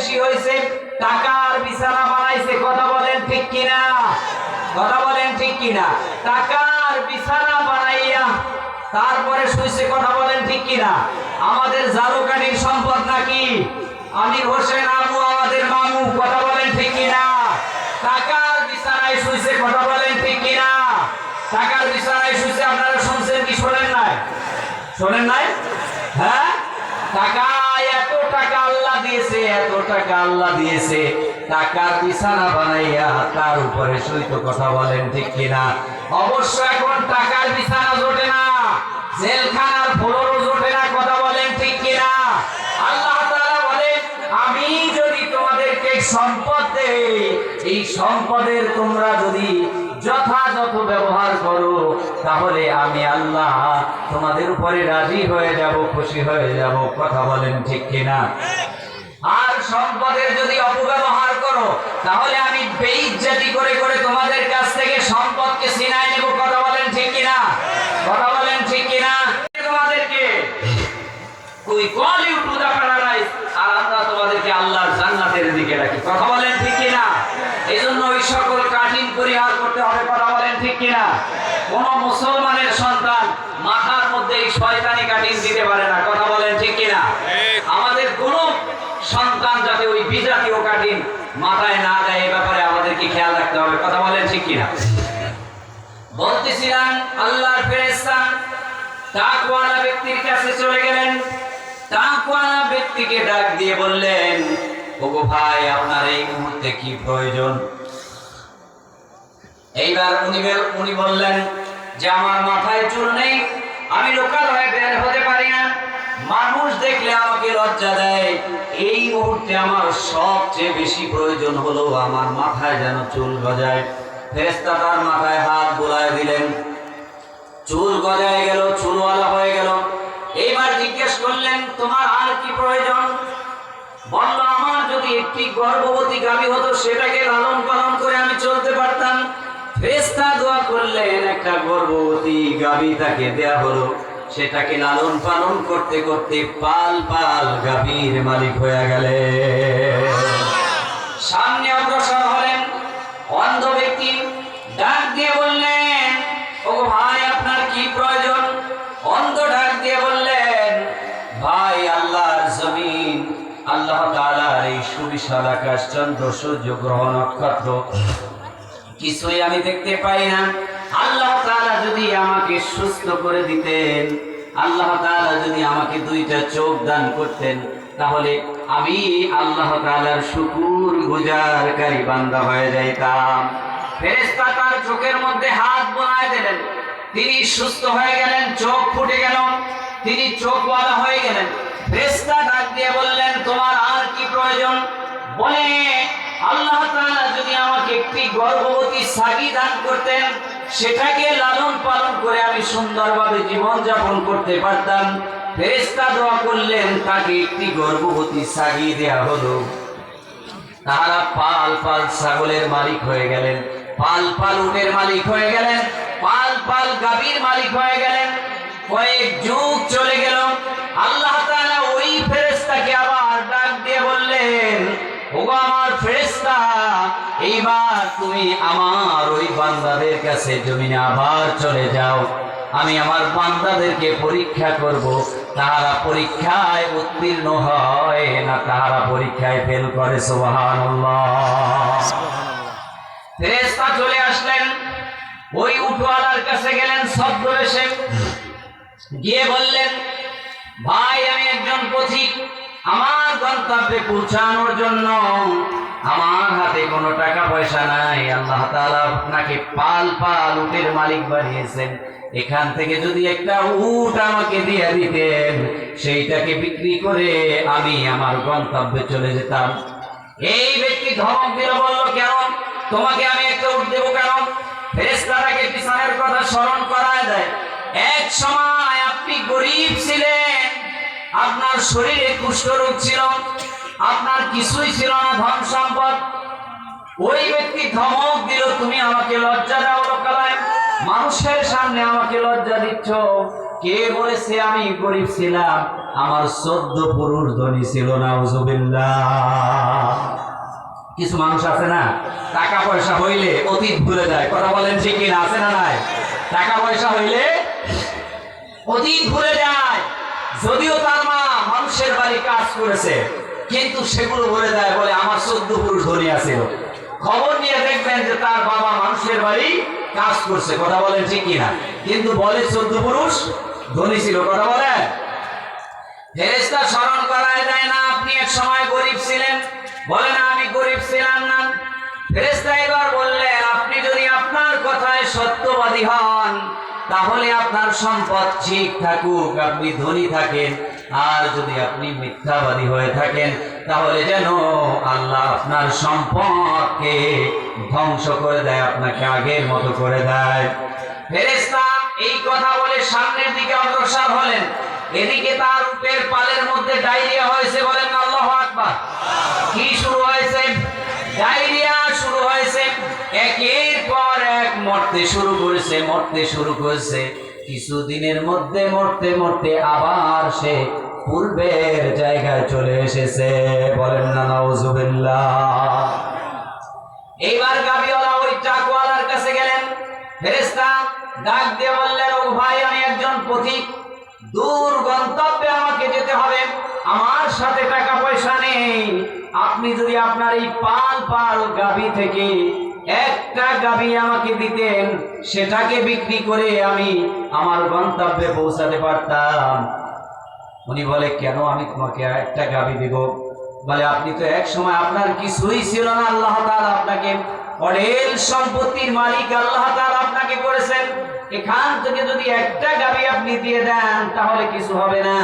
বেশি হয়েছে, টাকার বিছানা বানাইছে। কথা বলেন ঠিক কিনা? কথা বলেন ঠিক কিনা? টাকার বিছানা বানাইয়া তারপরে শুইছে। কথা বলেন ঠিক কিনা? আমাদের জারুকাঠির সম্পদ নাকি? আমির হোসেন আবু আমাদের মামু। কথা বলেন ঠিক কিনা? টাকার বিছানায় শুইছে। কথা বলেন ঠিক কিনা? টাকার বিছানায় শুইছে। আপনারা শুনছেন কি শোনেন নাই? শোনেন নাই? হ্যাঁ, টাকা, এত টাকা আল্লাহ দিয়েছে, এত টাকা আল্লাহ দিয়েছে, টাকার বিছানা বানাইয়া তার উপরে শুইতো। কথা বলেন ঠিক কিনা? অবশ্য এখন টাকার বিছানা জোটে না, জেলখানার ফ্লোরও জোটে না। কথা বলেন ঠিক কিনা? আল্লাহ তাআলা বলেন, আমি যদি তোমাদেরকে সম্পদ দেই, এই সম্পদের তোমরা যদি যথাযথ ব্যবহার করো, তাহলে আমি আল্লাহ তোমাদের উপরে রাজি হয়ে যাব, খুশি হয়ে যাব। কথা বলেন ঠিক কিনা? আর সম্পদের যদি অপব্যবহার করো, তাহলে আমি বেইজ্জতি করে করে তোমাদের কাছ থেকে সম্পদকে ছিনায় নেব। কথা বলেন ঠিক কিনা? কথা বলেন ঠিক কিনা? তোমাদেরকে ওই call you to the paradise, আর আমরা তোমাদেরকে আল্লাহর জান্নাতের দিকে রাখি। কথা বলেন ঠিক কিনা? এই জন্য ওই সকল কাঠিন পরিহার করতে হবে। কথা বলেন ঠিক কিনা? কোন মুসলমানের সন্তান মাথার মধ্যে এই শয়তানি কাঠিন দিতে পারে না। কথা বলেন ঠিক কিনা? আমাদের কোন সন্তান যাতে ওই বিজাতীয় কাঠিন মাথায় না দেয়, এই ব্যাপারে আমাদেরকে খেয়াল রাখতে হবে। কথা বলেন ঠিক কিনা? বলতেছিলাম, আল্লাহর ফেরেশতা তাকওয়ালা ব্যক্তির কাছে চলে গেলেন। তাকওয়ালা ব্যক্তিকে ডাক দিয়ে বললেন, ওগো ভাই, আপনার এই মুহূর্তে কি প্রয়োজন? এইবার উনি বললেন যে আমার মাথায় চুল নেই, আমি লোকালয়ে বের হতে পারি না, মানুষ দেখলে আমাকে লজ্জা দেয়। এই মুহূর্তে আমার সবচেয়ে বেশি প্রয়োজন হলো আমার মাথায় যেন চুল গজায়। ফেরেশতা তার মাথায় হাত বুলায় দিলেন, চুল গজায় গেল, চুলওয়ালা হয়ে গেল। এইবার জিজ্ঞেস করলেন, তোমার আর কি প্রয়োজন? বলল, আমার যদি একটি গর্ভবতী গাভী হতো, সেটাকে লালন পালন করে আমি চলতে পারতাম। ফেরেশতা দোয়া করলেন, একটা গর্ভবতী গাভী তাকে দেয়া হলো। সেটাকে লালন পালন করতে করতে পাল পাল গাভীর মালিক হয়ে গেলেন। সামনে অগ্রসর হলেন অন্ধ ব্যক্তি, ডাক দিয়ে বললেন, ও ভাই, আপনার কি প্রয়োজন? অন্ধ ডাক দিয়ে বললেন, ভাই, আল্লাহর জমিন, আল্লাহ তাআলার এই সুবিশাল আকাশ, চন্দ্র, সূর্য, গ্রহ, নক্ষত্র কিছুই আমি দেখতে পাই না। আল্লাহ তাআলা যদি আমাকে সুস্থ করে দিতেন, আল্লাহ তাআলা যদি আমাকে দুইটা চোখ দান করতেন, তাহলে আমি আল্লাহ তাআলার শুকর গুজারকারী বান্দা হয়ে যাইতাম। ফেরেশতা তার চোখের মধ্যে হাত বোলায় দিলেন, তিনি সুস্থ হয়ে গেলেন, চোখ ফুটে গেল, তিনি চোখওয়ালা হয়ে গেলেন। ফেরেশতা ডাক দিয়ে বললেন, তোমার আর কি প্রয়োজন? বলে, আল্লাহ তাআলা যদি আমাকে একটি গর্ভবতী ছাগি দান করতেন, সেটাকে লালন পালন করে আমি সুন্দরভাবে জীবন যাপন করতে পারতাম। ফেরেশতা দোয়া করলেন, তাকে একটি গর্ভবতী ছাগি দেয়া হলো। তারা পাল পাল ছাগলের মালিক হয়ে গেলেন, পাল পাল উটের মালিক হয়ে গেলেন, পাল পাল গাভীর মালিক হয়ে গেলেন। কয়েক যুগ চলে গেল। আল্লাহ তাআলা ওই ফেরেশতাকে আবার ডাক দিয়ে বললেন, ওগো আমার ফেরেশতা, এইবার তুমি আমার ওই বান্দাদের কাছে জমিনে আবার চলে যাও। আমি আমার বান্দাদেরকে পরীক্ষা করব, তাহারা পরীক্ষায় উত্তীর্ণ হয় না তাহারা পরীক্ষায় ফেল করে। সুবহানাল্লাহ। ফেরেশতা চলে আসলেন, ওই উটওয়ালার কাছে গেলেন ছদ্মবেশে, গিয়ে বললেন, ভাই, আমি একজন পথিক, আমার গন্তব্যে পৌঁছানোর জন্য আমার হাতে কোনো টাকা পয়সা নাই। আল্লাহ তাআলা আপনাকে পাল পাল উটের মালিক বানিয়েছেন, এখান থেকে যদি একটা উট আমাকে দিয়ে দিতেন, সেইটাকে বিক্রি করে আমি আমার গন্তব্যে চলে যেতাম। এই ব্যক্তি ধমক দিল, বলল, কেন? তোমাকে আমি একটা উট দেবো কেন? ফেরেশতাকে পিছনের কথা স্মরণ করায় দেয়। এক সময় আপনি গরীব ছিলেন, আপনার শরীরে কুষ্ঠরোগ ছিল, আপনার কিছুই ছিল না, ধন সম্পদ। ওই ব্যক্তি ধমক দিল, তুমি আমাকে লজ্জা দাও লোকালয়ে, মানুষের সামনে আমাকে লজ্জা দিচ্ছ। কে বলেছে আমি গরিব ছিলাম? আমার 14 পুরুষ ধনী ছিল। নাউজুবিল্লাহ। কিছু মানুষ আছে না, টাকা পয়সা হইলে অতীত ভুলে যায়। কথা বলেন ঠিক কিনা? আছে না নাই? টাকা পয়সা হইলে অতীত ভুলে যায়। যদিও তার মা মানুষের বাড়ি কাজ করেছে, কিন্তু সেগুলো ভুলে যায়। বলে আমার 14 পুরুষ ধনী আছে। খবর নিয়ে দেখবেন যে তার বাবা মানুষের বাড়ি কাজ করছে। কথা বলেন ঠিক কিনা? কিন্তু বলে 14 পুরুষ ধনী ছিল। কথা বলেন। ফেরেশতা স্মরণ করায় দেয় না আপনি এক সময় গরিব ছিলেন? বলে না আমি গরিব ছিলাম না। ফেরেশতা এবার বললেন আপনি যদি আপনার কথায় সত্যবাদী হন, তাহলে আপনার সম্পদ ঠিক থাকুক, আপনি ধনী থাকেন। আর যদি আপনি মিথ্যাবাদী হয়ে থাকেন, তাহলে যেন আল্লাহ আপনার সম্পদকে ধ্বংস করে দেয়, আপনাকে আগের মতো করে দেয়। ফেরেশতা এই কথা বলে সামনের দিকে অগ্রসর হলেন। এদিকে তার উটের পালের মধ্যে ডায়রিয়া হয়েছে। বলেন আল্লাহু আকবার। কি শুরু হয়েছে? ডায়রিয়া শুরু হয়েছে। একের পর এক মরতে শুরু করেছে। কিছুদিনের মধ্যে মরতে মরতে আবার সে পূর্বের জায়গায় চলে এসেছে। বলেন না নাউজুবিল্লাহ। এইবার গাবিওয়ালা ওই ট্রাকওয়ালার কাছে গেলেন। ফেরেশতা ডাক দিয়ে বললেন ও ভাই, আমি একজন পথিক, দূর গন্তব্যে আমাকে যেতে হবে, আমার সাথে টাকা পয়সা নেই। আপনি যদি আপনার এই পাল গাভী থেকে একটা গাভী আমাকে দিতেন, সেটাকে বিক্রি করে আমি আমার গন্তব্যে পৌঁছাতে পারতাম। উনি বলে কেন আমি তোমাকে একটা গাভী দিব? বলে আপনি তো এক সময় আপনার কিছুই ছিল না, আল্লাহ তাআলা আপনাকে অঢেল সম্পত্তির মালিক আল্লাহ তাআলা আপনাকে করেছেন। এখান থেকে যদি একটা গাভী আপনি দিয়ে দেন তাহলে কিছু হবে না।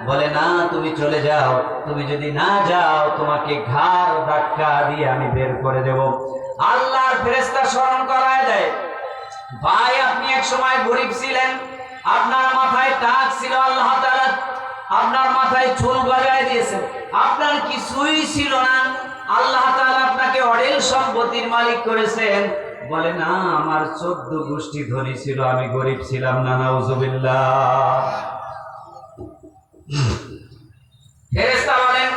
বলে না, তুমি চলে যাও। তুমি যদি না যাও, তোমাকে ঘাড় ধাক্কা দিয়ে আমি বের করে দেব। আল্লাহর ফেরেশতা স্মরণ করায় দেয়, ভাই আপনি এক সময় গরিব ছিলেন, আপনার মাথায় টাক ছিল, আল্লাহ তাআলা আপনার মাথায় চুল গজায় দিয়েছেন, আপনার কিছুই ছিল না, আল্লাহ তাআলা আপনাকে অঢেল সম্পত্তির মালিক করেছেন। বলে না, আমার 14 গোষ্ঠী ধনী ছিল, আমি গরিব ছিলাম না। নাউজুবিল্লাহ। ফেরেশতা বলেন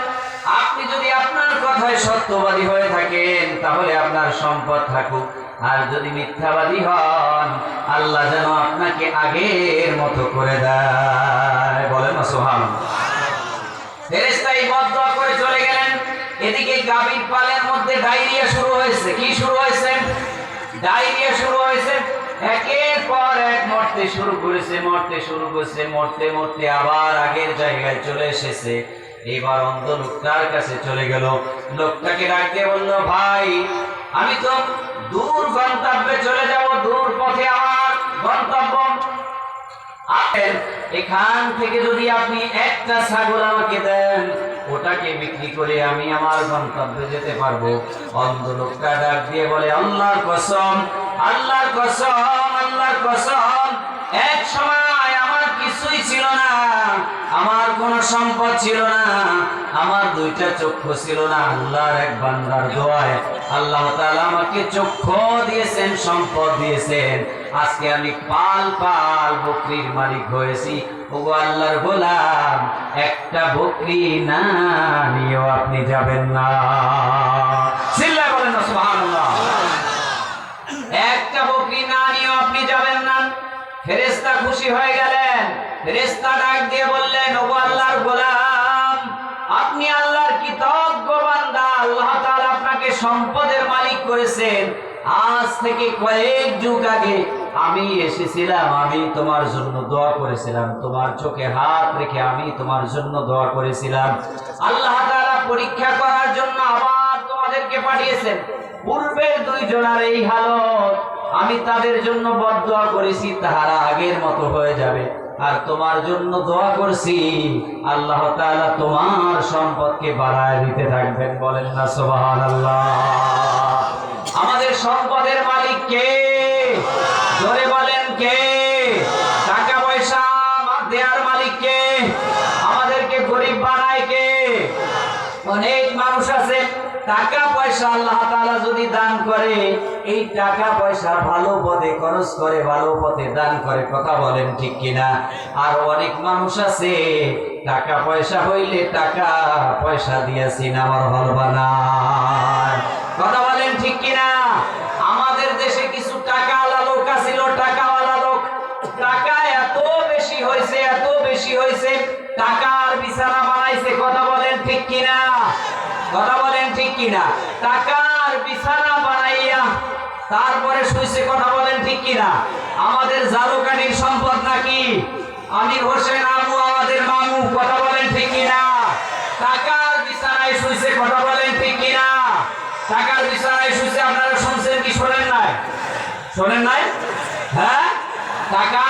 আপনি যদি আপনার কথায় সত্যবাদী হয়ে থাকেন, তাহলে আপনার সম্পদ থাকুক। আর যদি মিথ্যাবাদী হন, আল্লাহ যেন আপনাকে আগের মতো করে দেয়। বলেন সুবহানাল্লাহ। ফেরেশতা এই বদদোয়া করে চলে গেলেন। এদিকে গাভীর পালের মধ্যে ডায়রিয়া শুরু হয়েছে। কি শুরু হয়েছে? ডায়রিয়া শুরু হয়েছে। একের পর এক মরতে শুরু করেছে। মরতে মরতে আবার আগের জায়গায় চলে এসেছে। এবার অন্ধ লোকটার কাছে চলে গেল। লোকটাকে ডাক দিয়ে বলল, ভাই আমি তো দূর গন্তব্যে চলে যাব, দূর পথে আমার গন্তব্য। এখান থেকে যদি আপনি একটা ছাগল আমাকে দেন, ওটাকে বিক্রি করে আমি আমার গন্তব্যে যেতে পারবো। অন্ধ লোকটা ডাক দিয়ে বলে, আল্লাহর কসম, আল্লাহর কসম, আল্লাহর কসম, এক সময় আমার কিছুই ছিল না, আমার কোনো সম্পদ ছিল না, আমার 2টা চক্ষু ছিল না। আল্লাহর এক বান্দার দোয়ায় আল্লাহ তাআলা আমাকে চক্ষু দিয়েছেন, সম্পদ দিয়েছেন। আজকে আমি পাল বকরির মালিক হয়েছি। ওগো আল্লাহর গোলাম, একটা বকরি না নিয়েও আপনি যাবেন না। চিল্লায় বলেন না সুবহানাল্লাহ। একটা বকরি না নিয়েও আপনি যাবেন না। ফেরেশতা খুশি হয়ে গেলেন। ফেরেশতা ডাক দিয়ে বললেন, ওগো আল্লাহর গোলাম, আপনি আল্লাহর কৃতজ্ঞ বান্দা। আল্লাহ তাআলা আপনাকে সম্পদের মালিক করেছেন। আজ থেকে কয়েক যুগ আগে আমি এসেছিলাম, আমি তোমার জন্য দোয়া করেছিলাম, তোমার চোখে হাত রেখে আমি তোমার জন্য দোয়া করেছিলাম। আল্লাহ তাআলা পরীক্ষা করার জন্য আবার তোমাদেরকে পাঠিয়েছেন। পূর্বের 2 জনের এই হালত, আমি তাদের জন্য বদদোয়া করেছি, তাহারা আগের মতো হয়ে যাবে। আর তোমার জন্য দোয়া করছি, আল্লাহ তাআলা তোমার সম্পদকে বাড়ায় দিতে থাকবেন। বলেন না সুবহানাল্লাহ। আমাদের সম্পদের মালিক কে? জোরে বলেন কে? টাকা পয়সা দেওয়ার মালিক কে? আমাদেরকে গরিব বানায় কে? অনেক মানুষ আছে টাকা পয়সা আল্লাহ তাআলা যদি দান করে, এই টাকা পয়সা ভালো পথে খরচ করে, ভালো পথে দান করে, কথা বলেন ঠিক কিনা? আর অনেক মানুষ আছে টাকা পয়সা হইলে টাকা পয়সা দিয়ে সিনেমার হল বানায়, কথা বলেন ঠিক কিনা? আমাদের দেশে কিছু টাকাওয়ালা লোক আছিল, টাকাওয়ালা লোক, টাকা এত বেশি হয়েছে, এত বেশি হয়েছে, টাকার বিছানা বানাইছে, কথা বলেন ঠিক কিনা? কথা বলেন ঠিক কিনা? টাকার বিছানা বানাইয়া তারপরে শুইছে, কথা বলেন ঠিক কিনা? আমাদের জারুকানির সম্পদ নাকি? আমির হোসেন আমু আমাদের মামু, কথা বলেন ঠিক কিনা? টাকার বিছানায় শুইছে, কথা বলেন ঠিক কিনা? টাকার বিছানায় শুইছে, আপনারা শুনছেন কি শোনেন নাই? শোনেন নাই? হ্যাঁ, টাকা,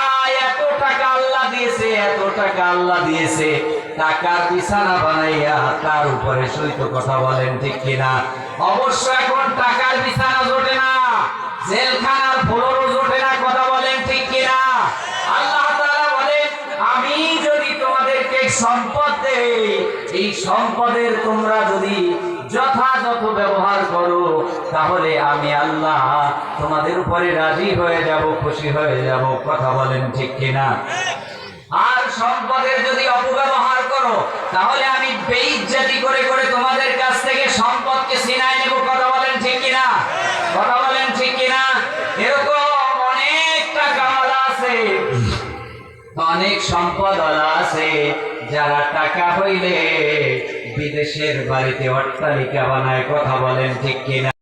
এত টাকা আল্লাহ দিয়েছে, এত টাকা আল্লাহ দিয়েছে, টাকার বিছানা বানাইয়া তার উপরে শুইত, কথা বলেন ঠিক কিনা? অবশ্য এখন টাকার বিছানা জোটে না, জেলখানার ফ্লোরও জোটে না, কথা বলেন ঠিক কিনা? আল্লাহ তাআলা বলেন, আমি যদি তোমাদেরকে সম্পদ দেই, এই সম্পদের তোমরা যদি যথাযথ ব্যবহার করো, তাহলে আমি আল্লাহ তোমাদের উপরে রাজি হয়ে যাব, খুশি হয়ে যাব, কথা বলেন ঠিক কিনা? আর সম্পদের যদি অপব্যবহার করো, তাহলে আমি বেইজ্জতি করে করে তোমাদের কাছ থেকে সম্পদকে ছিনায় নেব, কথা বলেন ঠিক কিনা? কথা বলেন ঠিক কিনা? এরকম অনেক টাকাওয়ালা আছে, অনেক সম্পদওয়ালা আছে, যারা টাকা হইলে বিদেশের বাড়িতে অট্টালিকা বানায়, কথা বলেন ঠিক কিনা?